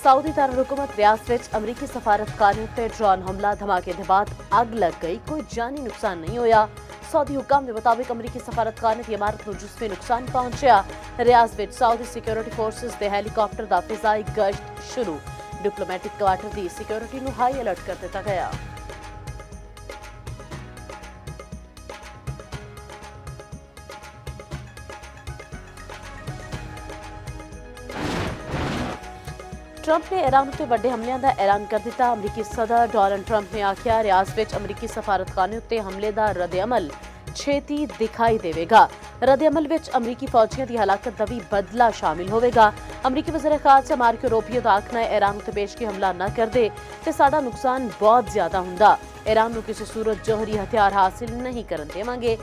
Saudi ਦਾਰੁਲ-ਹੁਕੂਮਤ ਰਿਆਜ਼ ਵਿੱਚ ਅਮਰੀਕੀ ਸਫਾਰਤਖਾਨੇ ਉੱਤੇ ਡਰੋਨ ਹਮਲਾ ਧਮਾਕੇ ਦੇ ਬਾਅਦ ਅੱਗ ਲੱਗ ਗਈ। ਕੋਈ ਜਾਨੀ ਨੁਕਸਾਨ ਨਹੀਂ ਹੋਇਆ। ਸਾਊਦੀ ਹੁਕਾਮ ਦੇ ਮੁਤਾਬਿਕ ਅਮਰੀਕੀ ਸਫਾਰਤਖਾਨੇ ਦੀ ਇਮਾਰਤ ਨੂੰ ਜਿਸਮੀ ਨੁਕਸਾਨ ਪਹੁੰਚਿਆ। ਰਿਆਜ਼ ਵਿੱਚ ਸਾਊਦੀ ਸਿਕਿਉਰਿਟੀ ਫੋਰਸਿਸ ਦੇ ਹੈਲੀਕਾਪਟਰ ਦਾ ਫਿਜ਼ਾਈ ਗਸ਼ਤ ਸ਼ੁਰੂ। ਡਿਪਲੋਮੈਟਿਕ ਕੁਆਰਟਰ ਦੀ ਸਿਕਿਉਰਿਟੀ ਨੂੰ ਹਾਈ ਅਲਰਟ ਕਰ ਦਿੱਤਾ ਗਿਆ। ट्रंप ने ईरान उत्ते वड्डे हमलिਆਂ ਦਾ ऐलान कर दिता। अमरीकी सदर डोनाल्ड ट्रंप ने आख्या रियाज विच अमरीकी सफारतखाने उत्ते हमले ਦਾ रद्द-ए-अमल छेती दिखाई देवेगा। रद्द-ए-अमल विच अमरीकी फौजियों की हलाकत का भी बदला शामिल होवेगा। अमरीकी वज़ीर ख़ारजा मार्को रूबियो का आखना है ईरान उत्ते पेशगी हमला न करदे ते साडा नुकसान बहुत ज्यादा हुंदा। ईरान नूं किसी सूरत जौहरी हथियार हासिल नहीं करन देवांगे।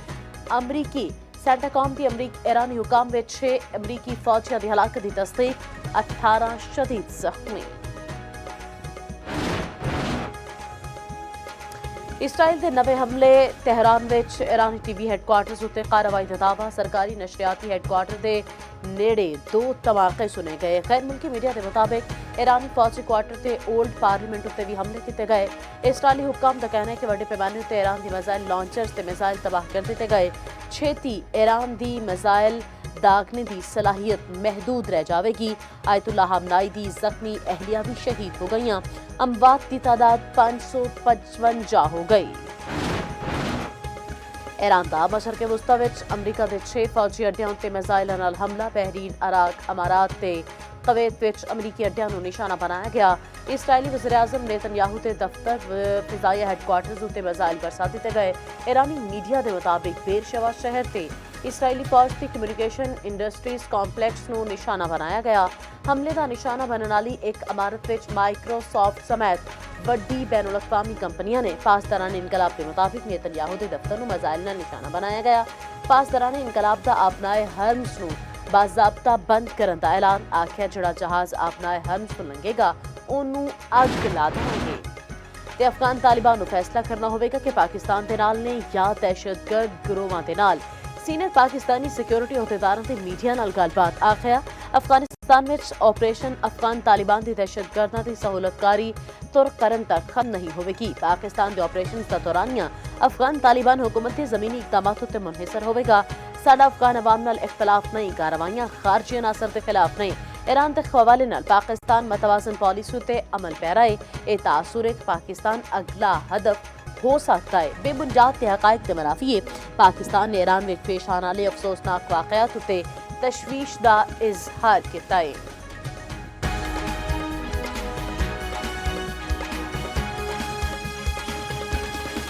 अमरीकी सेंटाकॉम की ईरानी हुकाम में 6 अमरीकी फौजियों की हलाकत की तस्दीक, 18 शदीद जख्मी। इसराइल के नवे हमले तेहरान में ईरानी टीवी हैडक्वार्टर्स उत्ते कार्रवाई का दावा। सरकारी नशरियाती हैडक्वार्टर के नेड़े 2 धमाके सुने गए। गैर मुल्की मीडिया के मुताबिक ईरानी फौजी क्वार्टर से ओल्ड पार्लीमेंट उत्ते भी हमले किए गए। इसराइली हुकाम का कहना है कि वड्डे पैमाने उत्ते ईरान की मिसाइल लॉन्चर्स ते मिसाइल तबाह कर दिए गए। छेती ईरान की मिसाइल दागने की सलाहियत महदूद रह जाएगी। आयतुल्ला हमनाई की जख्मी अहलिया भी शहीद हो गई। अमवात की तादाद 555 हो गई। ईरान का मशरक़े वुस्ता विच अमरीका के 6 फौजी अड्डियां उत्ते मिसाइलां नाल हमला। बहरीन, इराक, अमारात ते कुवैत विच अमरीकी अड्डियां नूं निशाना बनाया गया। इसराइली वज़ीर-ए-आज़म नेतन्याहू के दफ्तर फिजाई हैडक्वार्टर्स उत्ते मिसाइल बरसा दिए गए। ईरानी मीडिया के मुताबिक बेरशेवा शहर से इसराइली फौज की कम्यूनिकेशन इंडस्ट्रीज कॉम्पलैक्स नूं निशाना बनाया गया। हमले का निशाना बनने वाली एक इमारत विच माइक्रोसॉफ्ट समेत वड्डी बैनुल-अक़वामी कंपनियां ने। पासदारान इनकलाब के मुताबिक नेतन्याहू के दफ्तर नूं मिसाइल नाल निशाना बनाया गया। पासदारान इनकलाब का आपनाए हर्म्स नूं बाज़ाब्ता बंद करने का ऐलान। आख्या जिहड़ा जहाज आपनाए हर्म्स तो लंघेगा उन्होंनू अग ला देंगे। ते अफगान तालिबान नूं फैसला करना होवेगा कि पाकिस्तान दे नाल ने या दहशतगर्द गिरोहां दे नाल। सीनियर पाकिस्तानी सिक्योरिटी अहदेदारां ते मीडिया नाल गलबात। आखिया अफगानिस्तान में ऑपरेशन अफगान तालिबान की दहशतगर्दां की सहूलतकारी तुर करन तक खत्म नहीं होवेगी। पाकिस्तान के ऑपरेशन का दौरानिया अफगान तालिबान हुकूमत के ज़मीनी इकदामात उत्ते मुनहसर होवेगा। साडा अफगान अवाम नाल इख्तलाफ नहीं, कार्रवाइयां खारजी अनासर के खिलाफ नहीं। ईरान के हवाले नाल पाकिस्तान मतवाजन पॉलिसी उत्ते अमल पैरा है। यह तासुर है कि पाकिस्तान अगला हदफ हो सकता है। बेबुनियाद के हकायक के मनाफी है। पाकिस्तान ने ईरान में पेश आने वाले अफसोसनाक वाकयात उत्ते तशवीश का इजहार किया है।